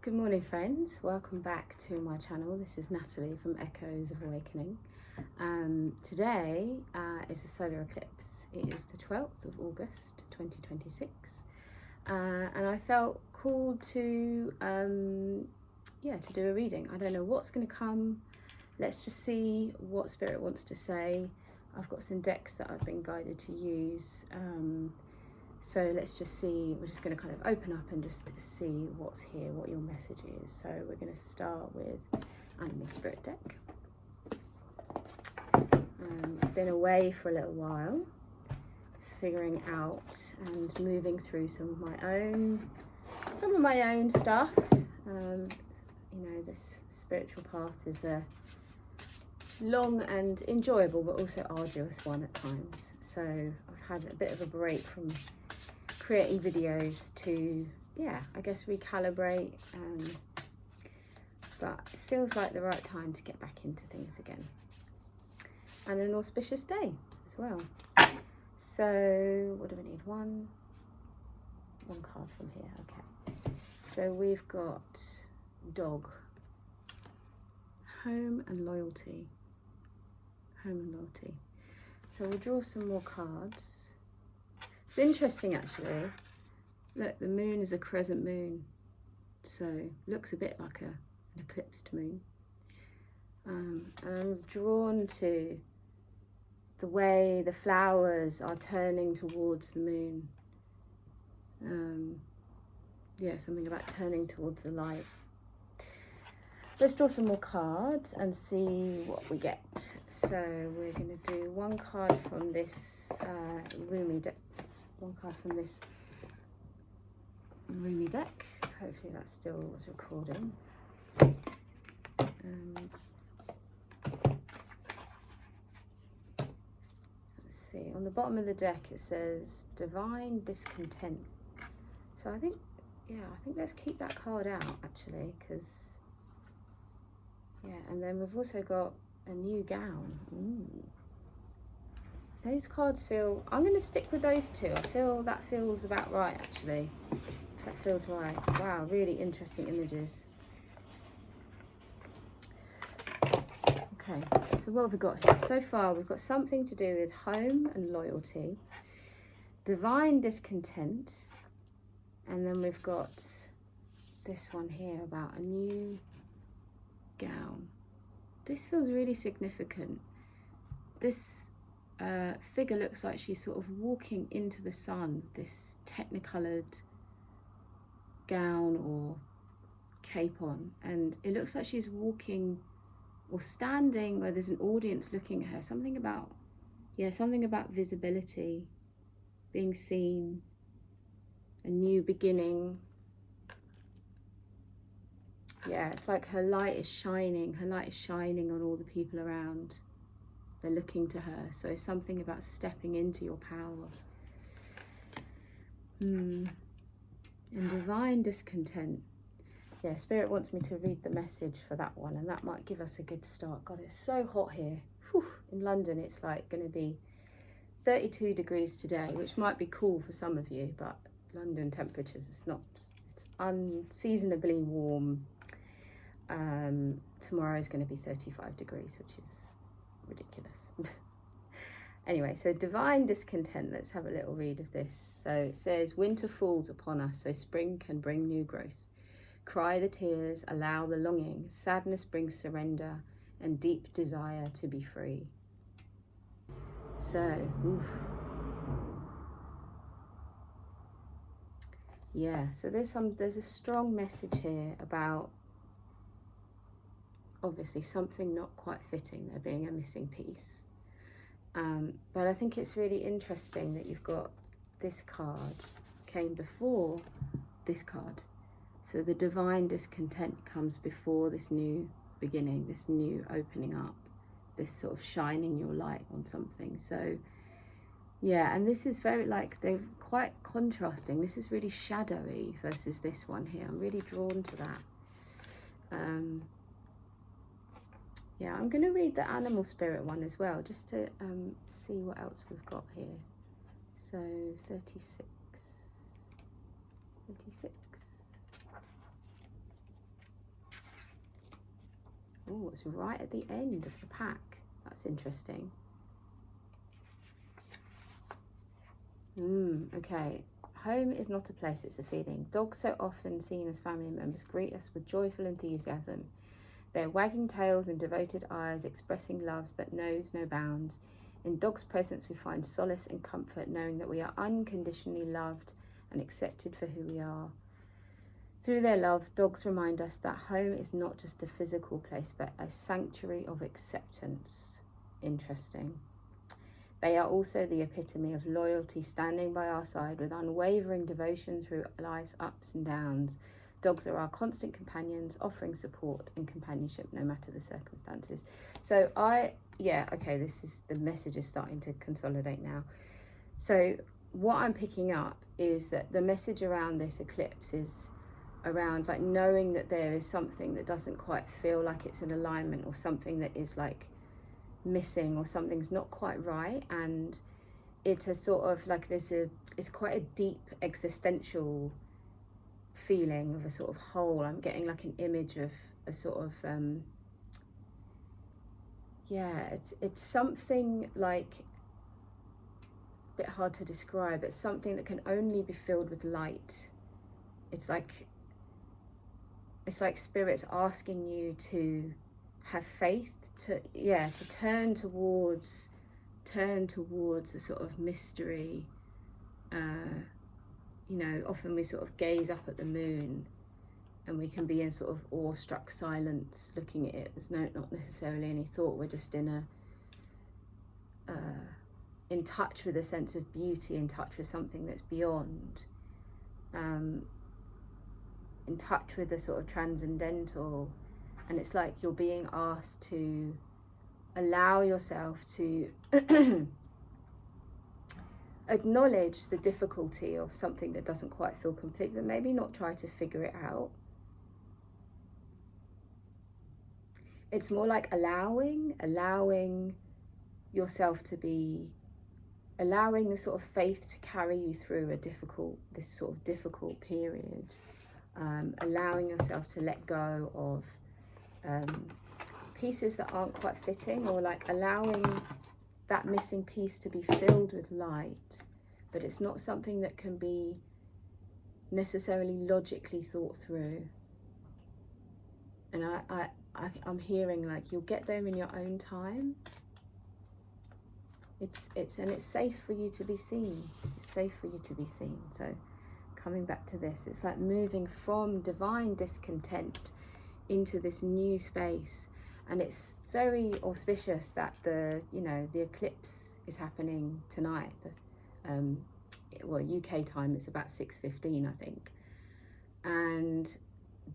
Good morning friends, welcome back to my channel. This is Natalie from Echoes of Awakening. Today is the solar eclipse. It is the 12th of August 2026 and I felt called to do a reading. I don't know what's going to come. Let's just see what Spirit wants to say. I've got some decks that I've been guided to use. So let's just see, we're just going to kind of open up and just see what's here, what your message is. So we're going to start with Animal Spirit deck. I've been away for a little while, figuring out and moving through some of my own stuff. You know, this spiritual path is a long and enjoyable but also arduous one at times. So I've had a bit of a break from creating videos to, I guess recalibrate, but it feels like the right time to get back into things again. And an auspicious day as well. So what do we need? One card from here. Okay, so we've got dog, home and loyalty. So we'll draw some more cards. It's interesting actually. Look, the moon is a crescent moon, so looks a bit like an eclipsed moon. And I'm drawn to the way the flowers are turning towards the moon. Something about turning towards the light. Let's draw some more cards and see what we get. So we're going to do one card from this roomy deck. One card from this roomy deck. Hopefully that still was recording. Let's see. On the bottom of the deck it says Divine Discontent. So I think let's keep that card out actually, because and then we've also got a new gown. Ooh. Those cards feel, I'm going to stick with those two. I feel that feels about right actually. That feels right. Wow, really interesting images. Okay, so what have we got here? So far we've got something to do with home and loyalty, divine discontent, and then we've got this one here about a new gown. This feels really significant. This figure looks like she's sort of walking into the sun, this technicolored gown or cape on, and it looks like she's walking or standing where there's an audience looking at her. Something about visibility, being seen, a new beginning. It's like her light is shining on all the people around. They're looking to her. So something about stepping into your power. And divine discontent. Yeah, Spirit wants me to read the message for that one, and that might give us a good start. God, it's so hot here. Whew. In London, it's like going to be 32 degrees today, which might be cool for some of you, but London temperatures, it's unseasonably warm. Tomorrow is going to be 35 degrees, which is ridiculous. Anyway, so divine discontent, let's have a little read of this. So it says, winter falls upon us, so spring can bring new growth. Cry the tears, allow the longing. Sadness brings surrender and deep desire to be free. So, so there's a strong message here about obviously something not quite fitting, there being a missing piece. But I think it's really interesting that you've got this card came before this card. So the divine discontent comes before this new beginning, this new opening up, this sort of shining your light on something. So and this is very, like, they're quite contrasting. This is really shadowy versus this one here. I'm really drawn to that. I'm going to read the animal spirit one as well, just to see what else we've got here. So 36. Oh, it's right at the end of the pack. That's interesting. Okay. Home is not a place, it's a feeling. Dogs, so often seen as family members, greet us with joyful enthusiasm. Their wagging tails and devoted eyes expressing loves that knows no bounds. In dogs' presence we find solace and comfort, knowing that we are unconditionally loved and accepted for who we are. Through their love, dogs remind us that home is not just a physical place, but a sanctuary of acceptance. Interesting. They are also the epitome of loyalty, standing by our side with unwavering devotion through life's ups and downs. Dogs are our constant companions, offering support and companionship no matter the circumstances. So this is, the message is starting to consolidate now. So what I'm picking up is that the message around this eclipse is around like knowing that there is something that doesn't quite feel like it's in alignment, or something that is like missing, or something's not quite right, and it's a sort of like it's quite a deep existential feeling of a sort of hole. I'm getting like an image of a sort of it's something like a bit hard to describe. It's something that can only be filled with light. It's like spirits asking you to have faith, to turn towards a sort of mystery. Often we sort of gaze up at the moon and we can be in sort of awestruck silence looking at it. There's not necessarily any thought. We're just in touch with a sense of beauty, in touch with something that's beyond, in touch with the sort of transcendental. And it's like you're being asked to allow yourself to acknowledge the difficulty of something that doesn't quite feel complete, but maybe not try to figure it out. It's more like allowing yourself to be, allowing the sort of faith to carry you through this sort of difficult period. Allowing yourself to let go of pieces that aren't quite fitting, or like allowing that missing piece to be filled with light, but it's not something that can be necessarily logically thought through. And I'm hearing like you'll get there in your own time. It's safe for you to be seen. It's safe for you to be seen. So coming back to this, it's like moving from divine discontent into this new space. And it's very auspicious that the eclipse is happening tonight. UK time, it's about 6:15, I think. And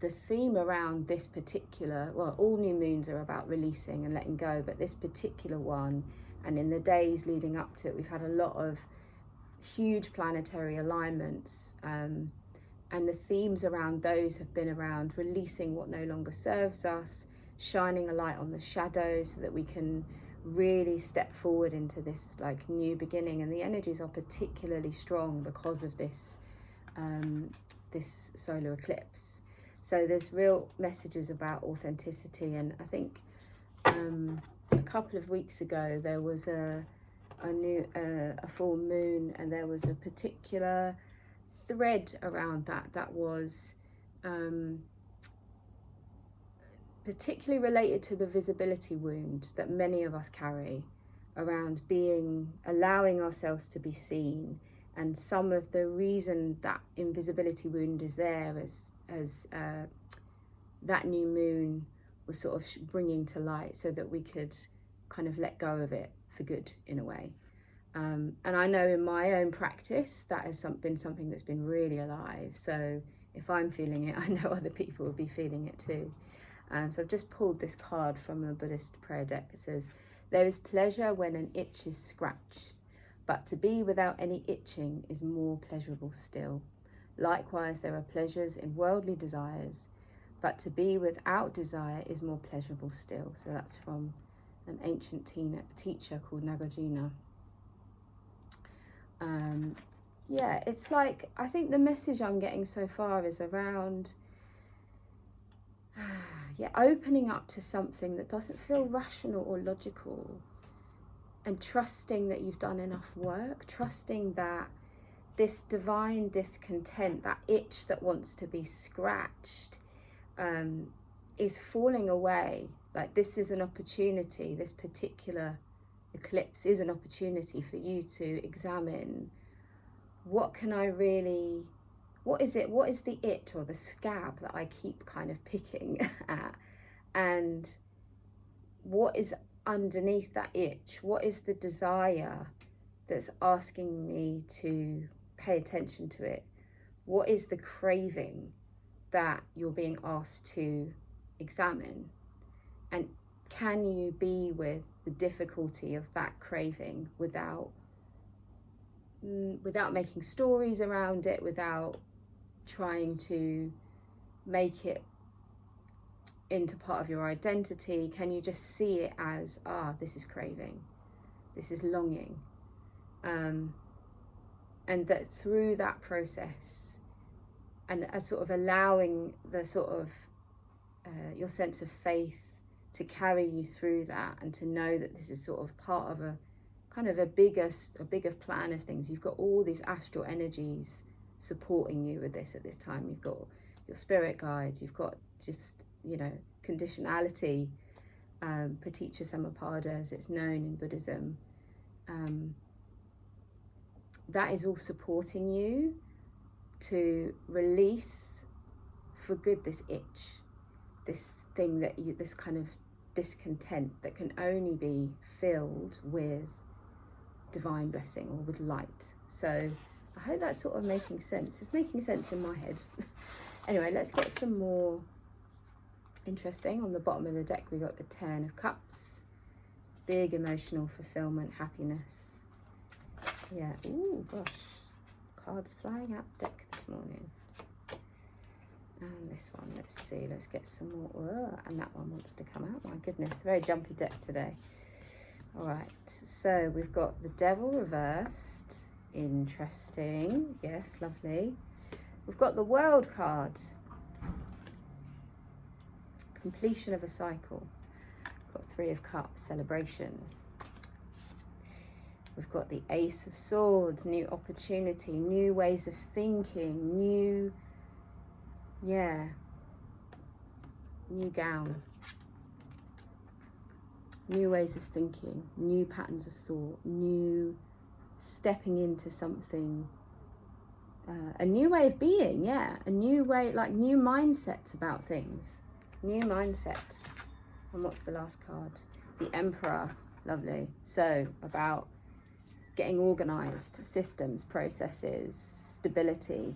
the theme around this particular, all new moons are about releasing and letting go, but this particular one, and in the days leading up to it, we've had a lot of huge planetary alignments, and the themes around those have been around releasing what no longer serves us, shining a light on the shadows so that we can really step forward into this like new beginning. And the energies are particularly strong because of this this solar eclipse. So there's real messages about authenticity. And I think a couple of weeks ago there was a full moon, and there was a particular thread around that was particularly related to the visibility wound that many of us carry around allowing ourselves to be seen. And some of the reason that invisibility wound is there as that new moon was sort of bringing to light, so that we could kind of let go of it for good in a way. And I know in my own practice that has been something that's been really alive. So if I'm feeling it, I know other people will be feeling it too. So I've just pulled this card from a Buddhist prayer deck. It says, "There is pleasure when an itch is scratched, but to be without any itching is more pleasurable still. Likewise, there are pleasures in worldly desires, but to be without desire is more pleasurable still." So that's from an ancient teacher called Nagarjuna. It's like, I think the message I'm getting so far is around, yeah, opening up to something that doesn't feel rational or logical, and trusting that you've done enough work, trusting that this divine discontent, that itch that wants to be scratched, is falling away. Like, this is an opportunity, this particular eclipse is an opportunity for you to examine, what can I really, what is the itch or the scab that I keep kind of picking at, and what is underneath that itch? What is the desire that's asking me to pay attention to it? What is the craving that you're being asked to examine? And can you be with the difficulty of that craving without making stories around it, without trying to make it into part of your identity? Can you just see it as, this is craving, this is longing, and that through that process, and sort of allowing the sort of your sense of faith to carry you through that, and to know that this is sort of part of a kind of a bigger plan of things. You've got all these astral energies supporting you with this at this time. You've got your spirit guides, you've got just, conditionality, Praticca Samuppada as it's known in Buddhism. That is all supporting you to release for good this itch, this thing that you, this kind of discontent that can only be filled with divine blessing or with light. So I hope that's sort of making sense. It's making sense in my head. Anyway, let's get some more interesting. On the bottom of the deck we got the Ten of Cups, big emotional fulfillment, happiness. Yeah, ooh gosh, cards flying out the deck this morning. And this one, let's see, let's get some more. And that one wants to come out. My goodness, very jumpy deck today. All right, so we've got the Devil reversed. Interesting. Yes, lovely. We've got the World card. Completion of a cycle. We've got Three of Cups, celebration. We've got the Ace of Swords, new opportunity, new ways of thinking, new gown, new ways of thinking, new patterns of thought, new stepping into something, a new way of being, a new way, like new mindsets about things, new mindsets. And what's the last card? The Emperor, lovely. So about getting organized, systems, processes, stability,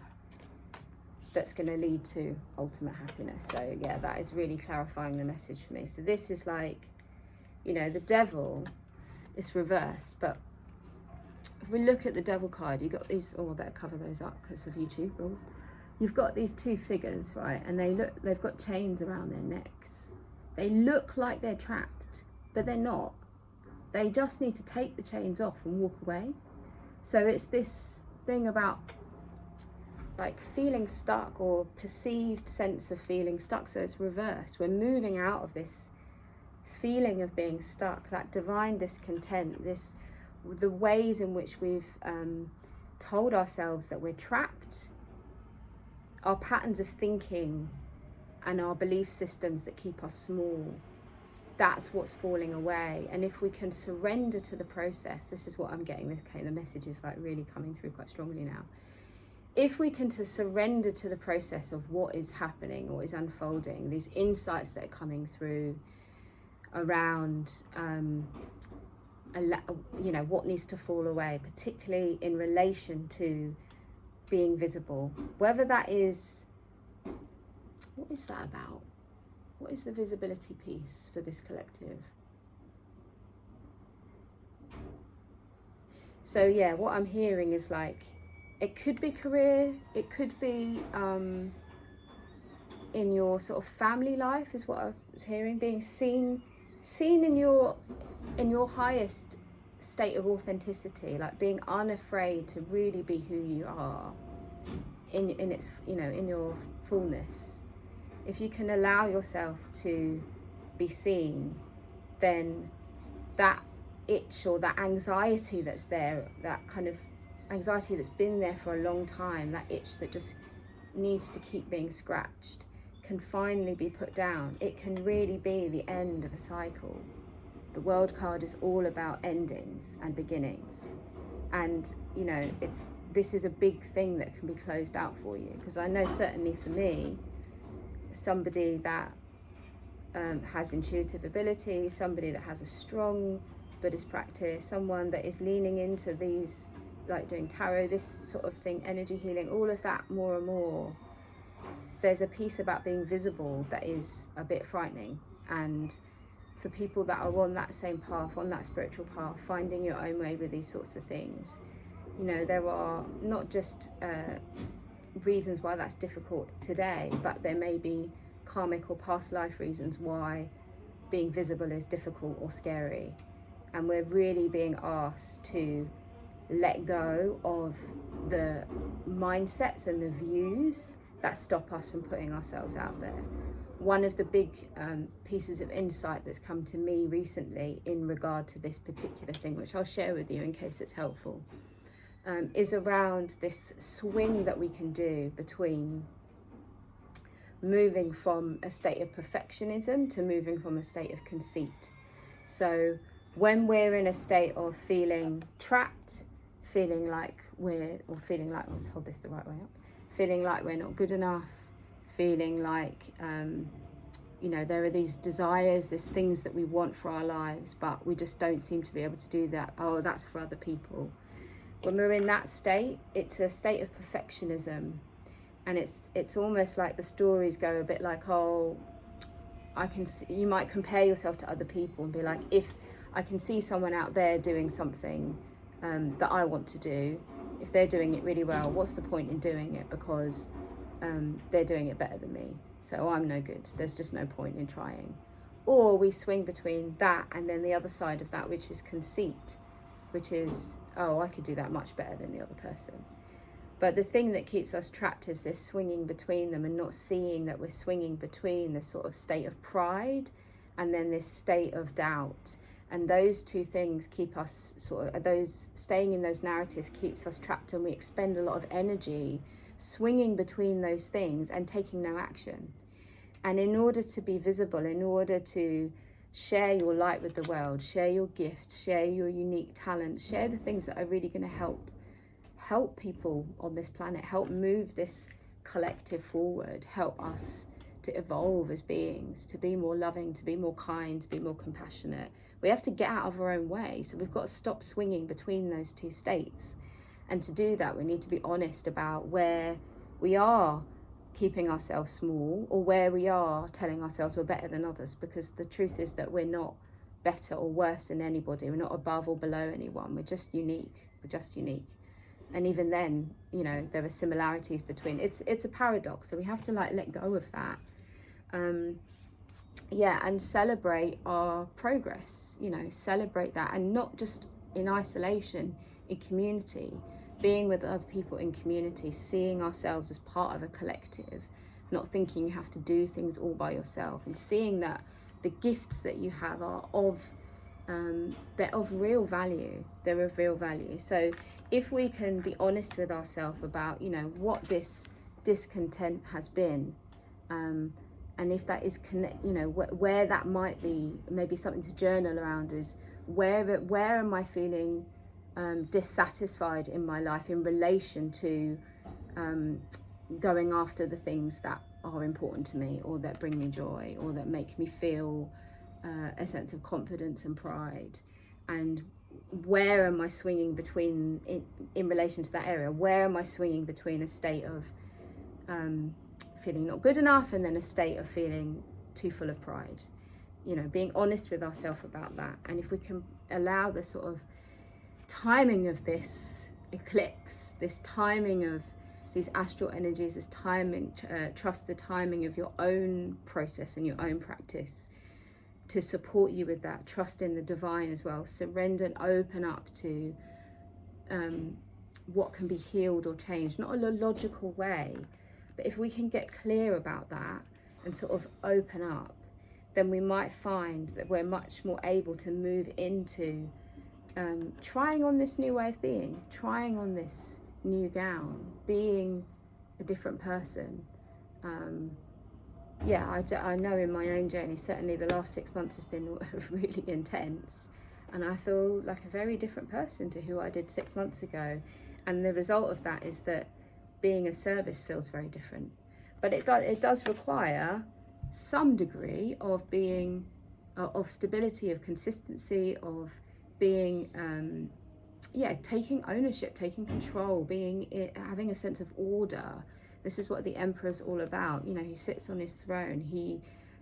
that's going to lead to ultimate happiness. So yeah, that is really clarifying the message for me. So this is like, the Devil is reversed, but if we look at the Devil card, you got these, I better cover those up because of YouTube rules. You've got these two figures, right? And they've got chains around their necks. They look like they're trapped, but they're not. They just need to take the chains off and walk away. So it's this thing about like feeling stuck, or perceived sense of feeling stuck. So it's reversed. We're moving out of this feeling of being stuck, that divine discontent, the ways in which we've told ourselves that we're trapped, our patterns of thinking and our belief systems that keep us small. That's what's falling away. And if we can surrender to the process, this is what I'm getting, the message is like really coming through quite strongly now. If we can surrender to the process of what is happening, what is unfolding, these insights that are coming through around, what needs to fall away, particularly in relation to being visible, whether that is, what is that about? What is the visibility piece for this collective? So yeah, what I'm hearing is like, it could be career, it could be in your sort of family life is what I was hearing, being seen in your highest state of authenticity, like being unafraid to really be who you are in its, in your fullness. if you can allow yourself to be seen, then that itch or that anxiety that's there, that kind of anxiety that's been there for a long time, that itch that just needs to keep being scratched, can finally be put down. It can really be the end of a cycle. The World card is all about endings and beginnings, and you know, this is a big thing that can be closed out for you, because I know certainly for me, somebody that has intuitive ability, somebody that has a strong Buddhist practice, someone that is leaning into these, like doing tarot, this sort of thing, energy healing, all of that more and more, there's a piece about being visible that is a bit frightening. And for people that are on that same path, on that spiritual path, finding your own way with these sorts of things, you know, there are not just reasons why that's difficult today, but there may be karmic or past life reasons why being visible is difficult or scary. And we're really being asked to let go of the mindsets and the views that stop us from putting ourselves out there. One of the big pieces of insight that's come to me recently in regard to this particular thing, which I'll share with you in case it's helpful, is around this swing that we can do between moving from a state of perfectionism to moving from a state of conceit. So when we're in a state of feeling trapped, feeling like let's hold this the right way up, feeling like we're not good enough, feeling like, you know, there are these desires, these things that we want for our lives, but we just don't seem to be able to do that. Oh, that's for other people. When we're in that state, it's a state of perfectionism. And it's almost like the stories go a bit like, oh, you might compare yourself to other people and be like, if I can see someone out there doing something that I want to do, if they're doing it really well, what's the point in doing it? Because they're doing it better than me, so I'm no good. There's just no point in trying. Or we swing between that and then the other side of that, which is conceit, which is, oh, I could do that much better than the other person. But the thing that keeps us trapped is this swinging between them and not seeing that we're swinging between this sort of state of pride and then this state of doubt. And those two things keep us staying in those narratives keeps us trapped, and we expend a lot of energy swinging between those things and taking no action. And in order to be visible, in order to share your light with the world, share your gift, share your unique talent, share the things that are really going to help people on this planet, help move this collective forward, help us to evolve as beings, to be more loving, to be more kind, to be more compassionate. We have to get out of our own way. So we've got to stop swinging between those two states. And to do that, we need to be honest about where we are keeping ourselves small, or where we are telling ourselves we're better than others, because the truth is that we're not better or worse than anybody. We're not above or below anyone. We're just unique. And even then, you know, there are similarities between. It's a paradox, so we have to let go of that. And celebrate our progress, you know, celebrate that, and not just in isolation, in community, being with other people in community, seeing ourselves as part of a collective, not thinking you have to do things all by yourself, and seeing that the gifts that you have are they're of real value. They're of real value. So if we can be honest with ourselves about, you know, what this discontent has been, and if that is where that might be, maybe something to journal around is where am I feeling dissatisfied in my life in relation to going after the things that are important to me, or that bring me joy, or that make me feel a sense of confidence and pride. And where am I swinging between in relation to that area? Where am I swinging between a state of feeling not good enough and then a state of feeling too full of pride? You know, being honest with ourselves about that. And if we can allow the sort of timing of this eclipse, this timing of these astral energies, this timing, trust the timing of your own process and your own practice to support you with that. Trust in the divine as well. Surrender and open up to what can be healed or changed, not in a logical way, but if we can get clear about that and sort of open up, then we might find that we're much more able to move into trying on this new way of being, trying on this new gown, being a different person. I know in my own journey, certainly the last 6 months has been really intense, and I feel like a very different person to who I did 6 months ago. And the result of that is that being of service feels very different. But it does require some degree of being, of stability, of consistency, of being, taking ownership, taking control, having a sense of order. This is what the emperor's all about. You know, he sits on his throne. He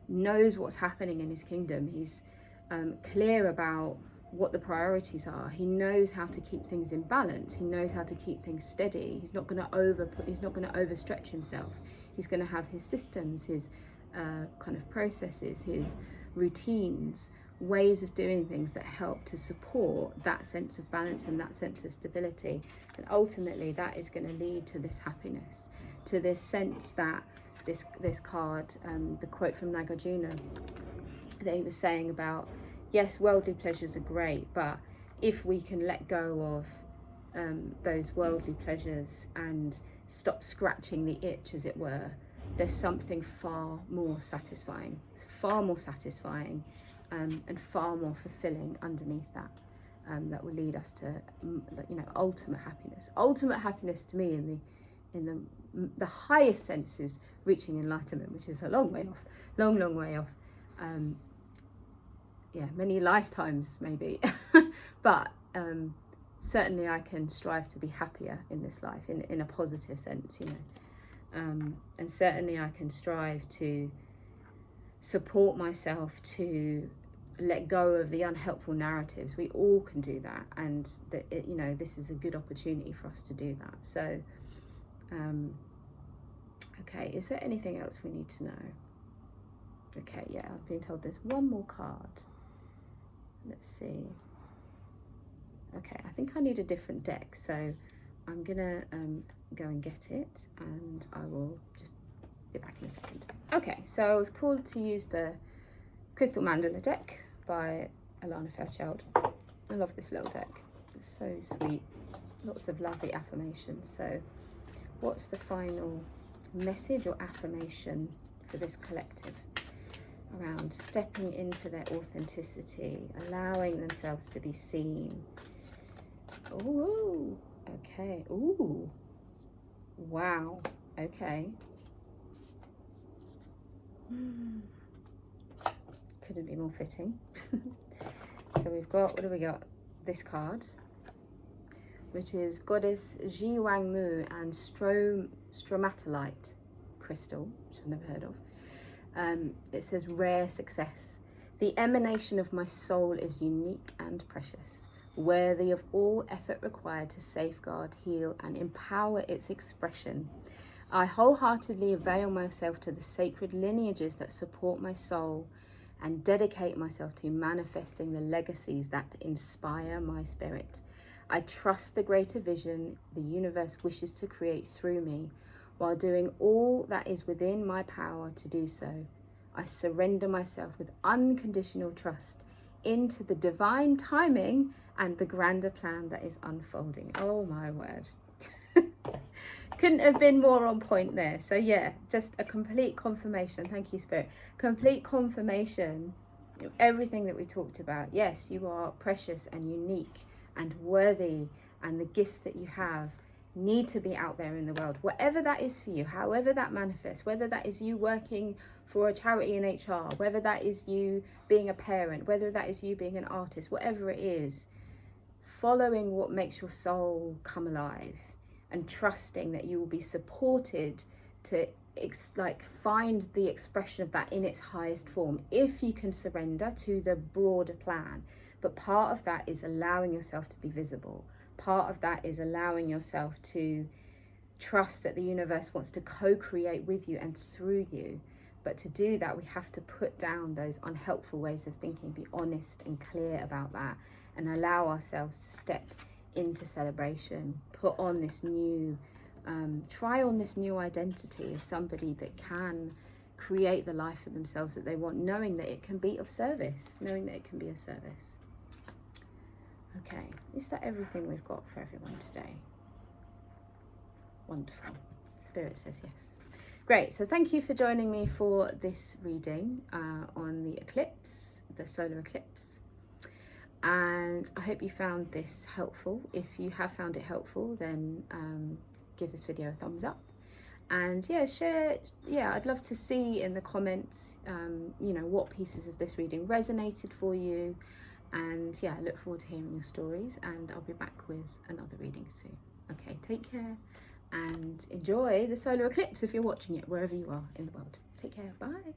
knows what's happening in his kingdom. He's clear about what the priorities are. He knows how to keep things in balance. He knows how to keep things steady. He's not going to overstretch himself. He's going to have his systems, his kind of processes, his routines, ways of doing things that help to support that sense of balance and that sense of stability. And ultimately that is going to lead to this happiness, to this sense that this card, the quote from Nagarjuna that he was saying about, yes, worldly pleasures are great, but if we can let go of those worldly pleasures and stop scratching the itch, as it were, there's something far more satisfying and far more fulfilling underneath that, that will lead us to, ultimate happiness. Ultimate happiness to me in the highest sense is reaching enlightenment, which is a long way off, long way off. Many lifetimes maybe, but certainly I can strive to be happier in this life in a positive sense, and certainly I can strive to support myself to let go of the unhelpful narratives. We all can do that, and this is a good opportunity for us to do that. So okay, is there anything else we need to know? Okay, I've been told there's one more card. Let's see. Okay, I think I need a different deck, so I'm gonna go and get it, and I will just be back in a second. Okay, so I was called to use the Crystal Mandala deck by Alana Fairchild. I love this little deck. It's so sweet. Lots of lovely affirmations. So what's the final message or affirmation for this collective around stepping into their authenticity, allowing themselves to be seen? Ooh, okay. Ooh, wow. Okay. Couldn't be more fitting. So we've got, what do we got? This card, which is Goddess youuuu and stromatolite crystal, which I've never heard of. It says rare success. The emanation of my soul is unique and precious, worthy of all effort required to safeguard, heal, and empower its expression. I wholeheartedly avail myself to the sacred lineages that support my soul and dedicate myself to manifesting the legacies that inspire my spirit. I trust the greater vision the universe wishes to create through me, while doing all that is within my power to do so. I surrender myself with unconditional trust into the divine timing and the grander plan that is unfolding. Oh my word. Couldn't have been more on point there. So just a complete confirmation. Thank you, Spirit. Complete confirmation of everything that we talked about. Yes, you are precious and unique and worthy, and the gifts that you have need to be out there in the world, whatever that is for you, however that manifests, whether that is you working for a charity in HR, whether that is you being a parent, whether that is you being an artist, whatever it is, following what makes your soul come alive and trusting that you will be supported to find the expression of that in its highest form, if you can surrender to the broader plan. But part of that is allowing yourself to be visible. Part of that is allowing yourself to trust that the universe wants to co-create with you and through you. But to do that, we have to put down those unhelpful ways of thinking, be honest and clear about that, and allow ourselves to step into celebration, put on this new, try on this new identity as somebody that can create the life for themselves that they want, knowing that it can be of service, Okay, is that everything we've got for everyone today? Wonderful. Spirit says yes. Great, so thank you for joining me for this reading on the eclipse, the solar eclipse. And I hope you found this helpful. If you have found it helpful, then give this video a thumbs up. And yeah, share, I'd love to see in the comments, you know, what pieces of this reading resonated for you. And yeah, I look forward to hearing your stories, and I'll be back with another reading soon. Okay, take care and enjoy the solar eclipse if you're watching it, wherever you are in the world. Take care, bye.